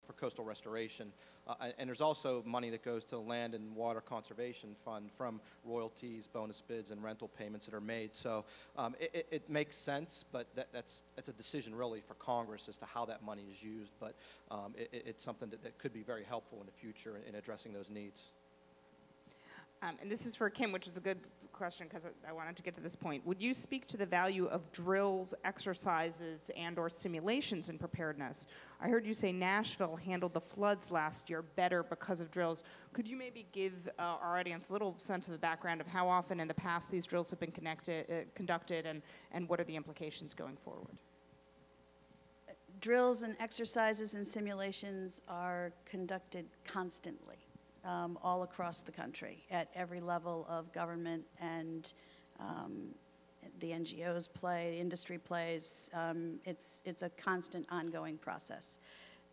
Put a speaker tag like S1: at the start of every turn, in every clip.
S1: for coastal restoration. And there's also money that goes to the Land and Water Conservation Fund from royalties, bonus bids, and rental payments that are made. So it makes sense, but that's a decision really for Congress as to how that money is used. But it's something that could be very helpful in the future in addressing those needs.
S2: And this is for Kim, which is a good question because I wanted to get to this point. Would you speak to the value of drills, exercises, and/or simulations in preparedness? I heard you say Nashville handled the floods last year better because of drills. Could you maybe give our audience a little sense of the background of how often in the past these drills have been conducted and what are the implications going forward?
S3: Drills and exercises and simulations are conducted constantly. All across the country at every level of government, and the NGOs play, the industry plays. It's a constant ongoing process,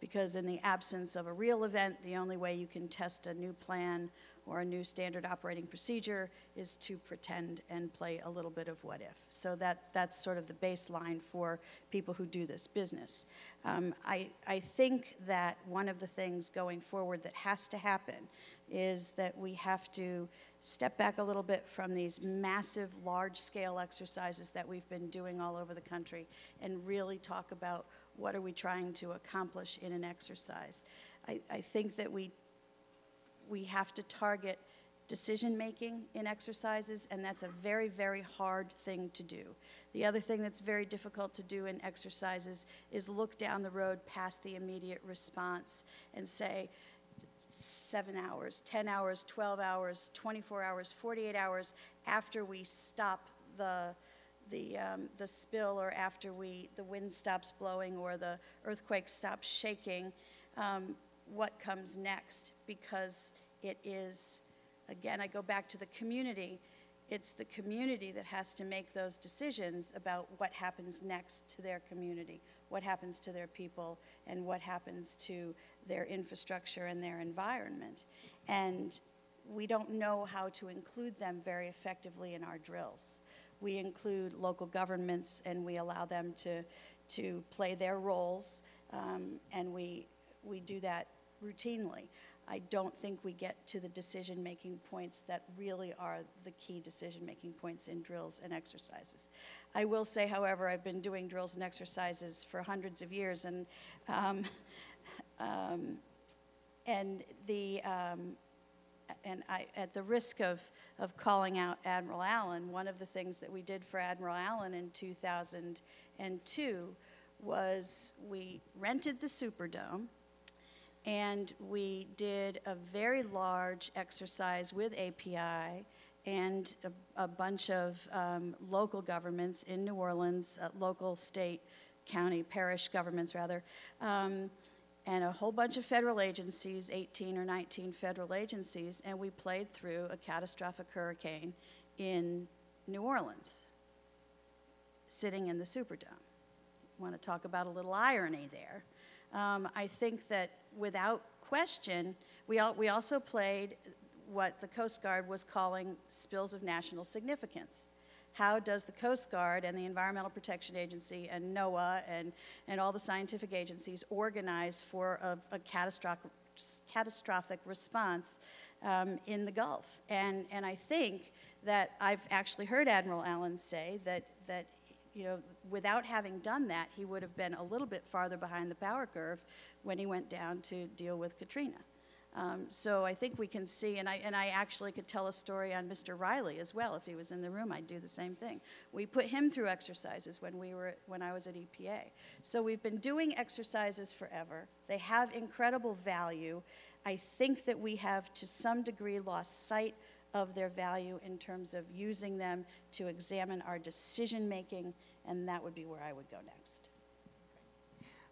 S3: because in the absence of a real event, the only way you can test a new plan or a new standard operating procedure is to pretend and play a little bit of what if. So that's sort of the baseline for people who do this business. I think that one of the things going forward that has to happen is that we have to step back a little bit from these massive, large-scale exercises that we've been doing all over the country and really talk about what are we trying to accomplish in an exercise. I think that we have to target decision-making in exercises, and that's a very, very hard thing to do. The other thing that's very difficult to do in exercises is look down the road past the immediate response and say, 7 hours, 10 hours, 12 hours, 24 hours, 48 hours after we stop the spill, or after the wind stops blowing or the earthquake stops shaking, what comes next? Because it is, again, I go back to the community. It's the community that has to make those decisions about what happens next to their community, what happens to their people, and what happens to their infrastructure and their environment. And we don't know how to include them very effectively in our drills. We include local governments and we allow them to play their roles, and we do that routinely. I don't think we get to the decision-making points that really are the key decision-making points in drills and exercises. I will say, however, I've been doing drills and exercises for hundreds of years, and at the risk of calling out Admiral Allen, one of the things that we did for Admiral Allen in 2002 was we rented the Superdome, and we did a very large exercise with API and a bunch of local governments in New Orleans, local, state, county, parish governments rather, and a whole bunch of federal agencies, 18 or 19 federal agencies, and we played through a catastrophic hurricane in New Orleans, sitting in the Superdome. Want to talk about a little irony there. I think that without question, we also played what the Coast Guard was calling spills of national significance. How does the Coast Guard and the Environmental Protection Agency and NOAA and all the scientific agencies organize for a catastrophic response in the Gulf? And I think that I've actually heard Admiral Allen say that you know, without having done that, he would have been a little bit farther behind the power curve when he went down to deal with Katrina. So I think we can see, and I actually could tell a story on Mr. Riley as well. If he was in the room, I'd do the same thing. We put him through exercises when I was at EPA. So we've been doing exercises forever. They have incredible value. I think that we have, to some degree, lost sight of their value in terms of using them to examine our decision making, and that would be where I would go next.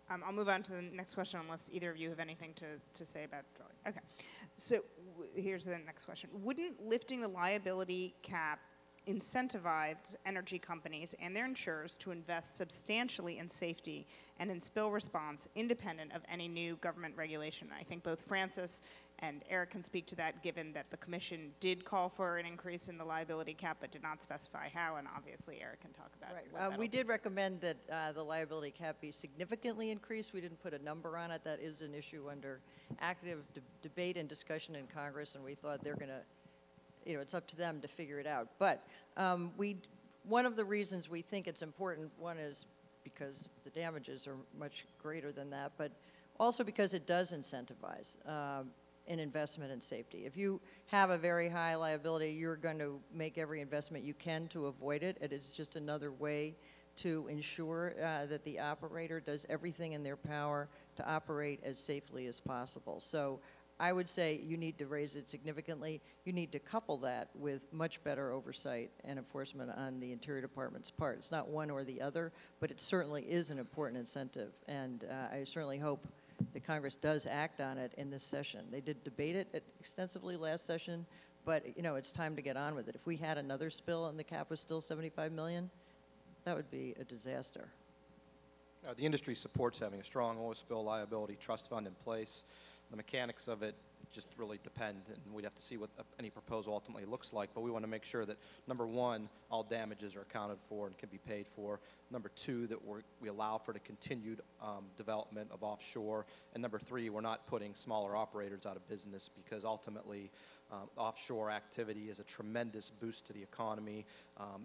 S2: I'll move on to the next question unless either of you have anything to say about drilling. Okay, so here's the next question. Wouldn't lifting the liability cap incentivize energy companies and their insurers to invest substantially in safety and in spill response independent of any new government regulation. I think both Francis and Eric can speak to that, given that the Commission did call for an increase in the liability cap but did not specify how, and obviously Eric can talk about
S4: Right. We did recommend that the liability cap be significantly increased. We didn't put a number on it. That is an issue under active debate and discussion in Congress, and we thought they're going to, you know, it's up to them to figure it out. But one of the reasons we think it's important, one is because the damages are much greater than that, but also because it does incentivize an investment in safety. If you have a very high liability, you're going to make every investment you can to avoid it. It is just another way to ensure that the operator does everything in their power to operate as safely as possible. So I would say you need to raise it significantly. You need to couple that with much better oversight and enforcement on the Interior Department's part. It's not one or the other, but it certainly is an important incentive, and I certainly hope the Congress does act on it in this session. They did debate it extensively last session, but you know, it's time to get on with it. If we had another spill and the cap was still 75 million, that would be a disaster.
S1: The industry supports having a strong oil spill liability trust fund in place. The mechanics of it just really depend, and we'd have to see what any proposal ultimately looks like, but we want to make sure that, number one, all damages are accounted for and can be paid for. Number two, that we allow for the continued development of offshore. And number three, we're not putting smaller operators out of business, because ultimately offshore activity is a tremendous boost to the economy.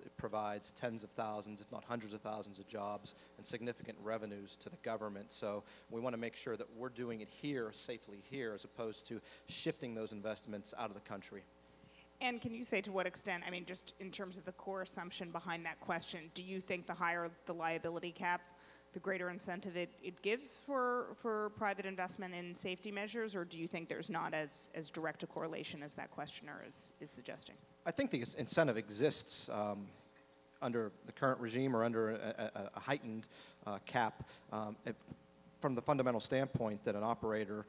S1: It provides tens of thousands, if not hundreds of thousands of jobs and significant revenues to the government. So we want to make sure that we're doing it here, safely here, as opposed to shifting those investments out of the country.
S2: And can you say to what extent, I mean, just in terms of the core assumption behind that question, do you think the higher the liability cap, the greater incentive it gives for private investment in safety measures, or do you think there's not as direct a correlation as that questioner is suggesting?
S1: I think the incentive exists under the current regime or under a heightened cap from the fundamental standpoint that an operator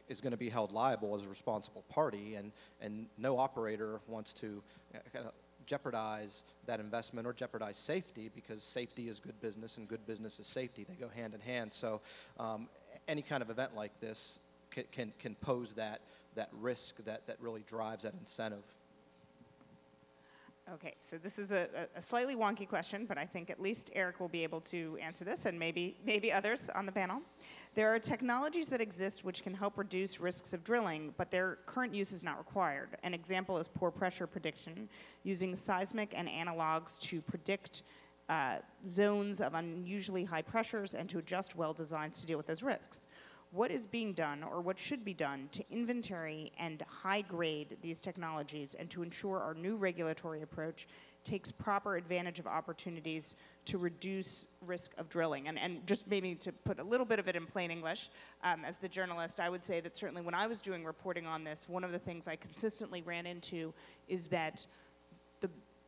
S1: is going to be held liable as a responsible party, and no operator wants to kind of jeopardize that investment or jeopardize safety, because safety is good business and good business is safety. They go hand in hand. So any kind of event like this can pose that risk that really drives that incentive.
S2: Okay, so this is a slightly wonky question, but I think at least Eric will be able to answer this, and maybe others on the panel. There are technologies that exist which can help reduce risks of drilling, but their current use is not required. An example is pore pressure prediction, using seismic and analogs to predict zones of unusually high pressures and to adjust well designs to deal with those risks. What is being done, or what should be done, to inventory and high grade these technologies and to ensure our new regulatory approach takes proper advantage of opportunities to reduce risk of drilling? And just maybe to put a little bit of it in plain English, as the journalist, I would say that certainly when I was doing reporting on this, one of the things I consistently ran into is that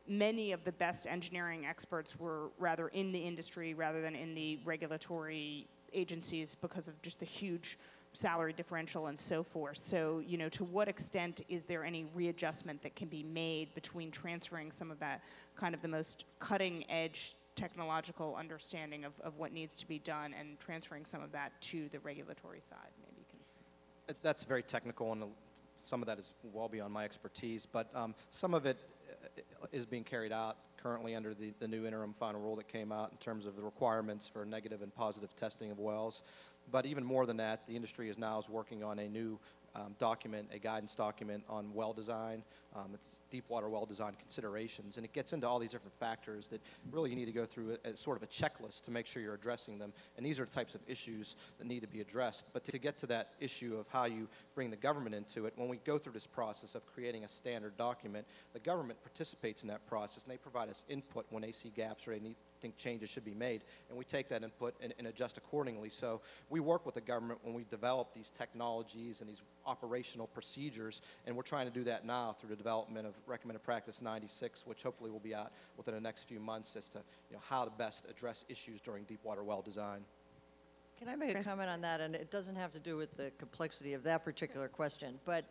S2: many of the best engineering experts were rather in the industry rather than in the regulatory agencies, because of just the huge salary differential and so forth. So, you know, to what extent is there any readjustment that can be made between transferring some of that kind of the most cutting edge technological understanding of what needs to be done and transferring some of that to the regulatory side? Maybe you can.
S1: That's very technical, and some of that is well beyond my expertise, but some of it is being carried out currently under the new interim final rule that came out in terms of the requirements for negative and positive testing of wells. But even more than that, the industry is working on a new document, a guidance document on well design. It's deep water well design considerations, and it gets into all these different factors that really you need to go through a sort of a checklist to make sure you're addressing them. And these are the types of issues that need to be addressed. But to get to that issue of how you bring the government into it, when we go through this process of creating a standard document, the government participates in that process, and they provide us input when they see gaps or they think changes should be made, and we take that input and adjust accordingly. So we work with the government when we develop these technologies and these operational procedures, and we're trying to do that now through the development of Recommended Practice 96, which hopefully will be out within the next few months, as to how to best address issues during deep water well design.
S4: Can I make
S2: Chris?
S4: a comment on that? And it doesn't have to do with the complexity of that particular question. But,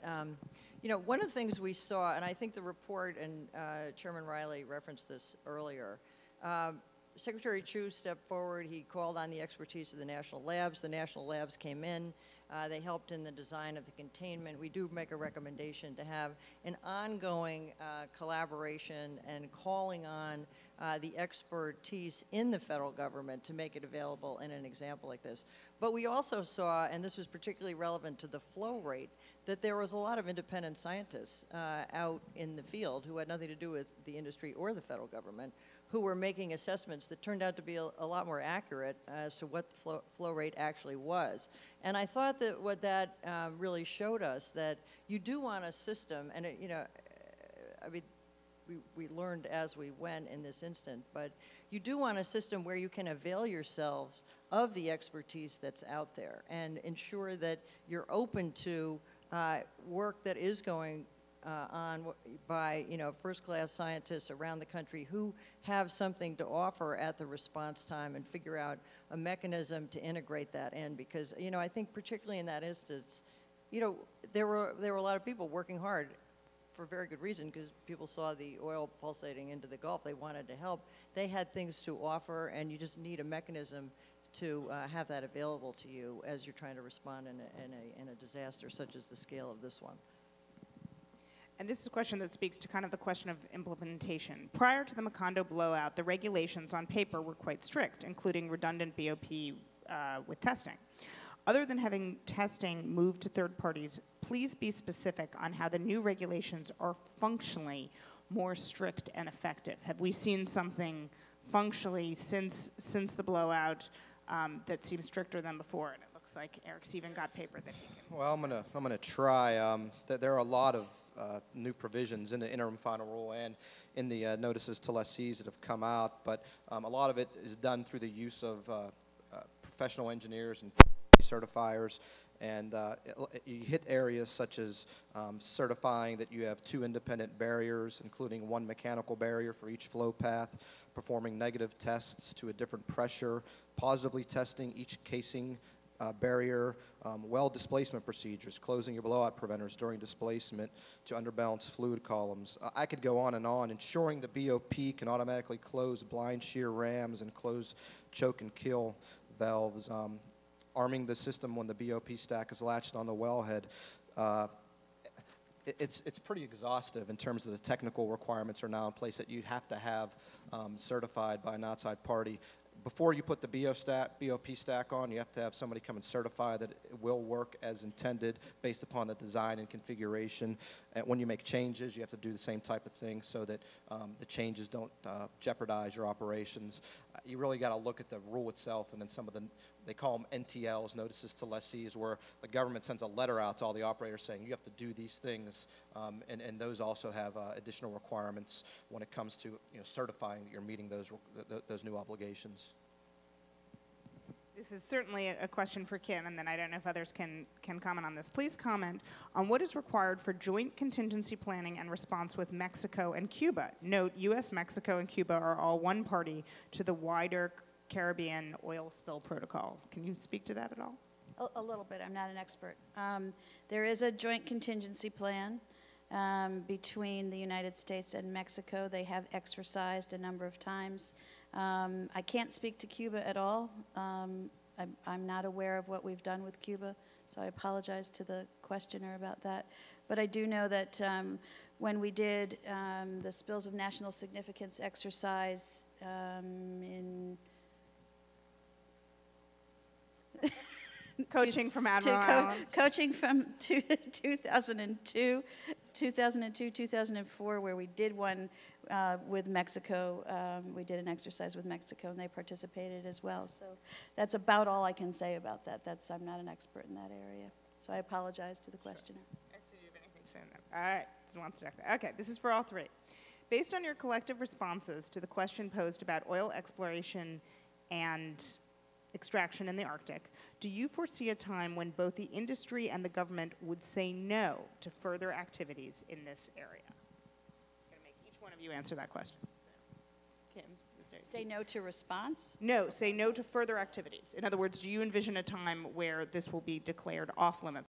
S4: you know, one of the things we saw, and I think the report, and Chairman Riley referenced this earlier, Secretary Chu stepped forward. He called on the expertise of the national labs. The national labs came in. They helped in the design of the containment. We do make a recommendation to have an ongoing collaboration and calling on the expertise in the federal government to make it available in an example like this. But we also saw, and this was particularly relevant to the flow rate, that there was a lot of independent scientists out in the field who had nothing to do with the industry or the federal government, who were making assessments that turned out to be a lot more accurate as to what the flow rate actually was. And I thought that what that really showed us, that you do want a system, and you know, I mean, we learned as we went in this instant, but you do want a system where you can avail yourselves of the expertise that's out there and ensure that you're open to work that is going on by, you know, first-class scientists around the country who have something to offer at the response time, and figure out a mechanism to integrate that in. Because, you know, I think particularly in that instance, you know, there were a lot of people working hard for very good reason, because people saw the oil pulsating into the Gulf. They wanted to help. They had things to offer, and you just need a mechanism to have that available to you as you're trying to respond in a disaster such as the scale of this one.
S2: And this is a question that speaks to kind of the question of implementation. Prior to the Macondo blowout, the regulations on paper were quite strict, including redundant BOP with testing. Other than having testing moved to third parties, please be specific on how the new regulations are functionally more strict and effective. Have we seen something functionally since the blowout that seems stricter than before? And it looks like Eric's even got paper that he can.
S1: Well, I'm gonna try. There are a lot of new provisions in the interim final rule and in the notices to lessees that have come out, but a lot of it is done through the use of professional engineers and certifiers, and you hit areas such as certifying that you have 2 independent barriers, including 1 mechanical barrier for each flow path, performing negative tests to a different pressure, positively testing each casing barrier, well displacement procedures, closing your blowout preventers during displacement to underbalance fluid columns. I could go on and on. Ensuring the BOP can automatically close blind shear rams and close choke and kill valves. Arming the system when the BOP stack is latched on the wellhead. It's pretty exhaustive in terms of the technical requirements are now in place that you have to have certified by an outside party. Before you put the BOP stack on, you have to have somebody come and certify that it will work as intended based upon the design and configuration. And when you make changes, you have to do the same type of thing so that the changes don't jeopardize your operations. You really got to look at the rule itself, and then some of the, they call them NTLs, notices to lessees, where the government sends a letter out to all the operators saying you have to do these things, and those also have additional requirements when it comes to, you know, certifying that you're meeting those new obligations.
S2: This is certainly a question for Kim, and then I don't know if others can comment on this. Please comment on what is required for joint contingency planning and response with Mexico and Cuba. Note, U.S., Mexico, and Cuba are all one party to the wider Caribbean oil spill protocol. Can you speak to that at all?
S3: A little bit. I'm not an expert. There is a joint contingency plan between the United States and Mexico. They have exercised a number of times. I can't speak to Cuba at all. I'm not aware of what we've done with Cuba, so I apologize to the questioner about that. But I do know that when we did the Spills of National Significance exercise in
S2: Coaching from Admiral Allen.
S3: Coaching from 2002, 2004, where we did one with Mexico. We did an exercise with Mexico, and they participated as well. So that's about all I can say about that. I'm not an expert in that area. So I apologize to the questioner.
S2: Actually, do you have anything to say on that? All right. Okay, this is for all three. Based on your collective responses to the question posed about oil exploration and extraction in the Arctic, do you foresee a time when both the industry and the government would say no to further activities in this area? I'm going to make each one of you answer that question. So, Kim,
S3: Say no to response?
S2: No, say no to further activities. In other words, do you envision a time where this will be declared off limits?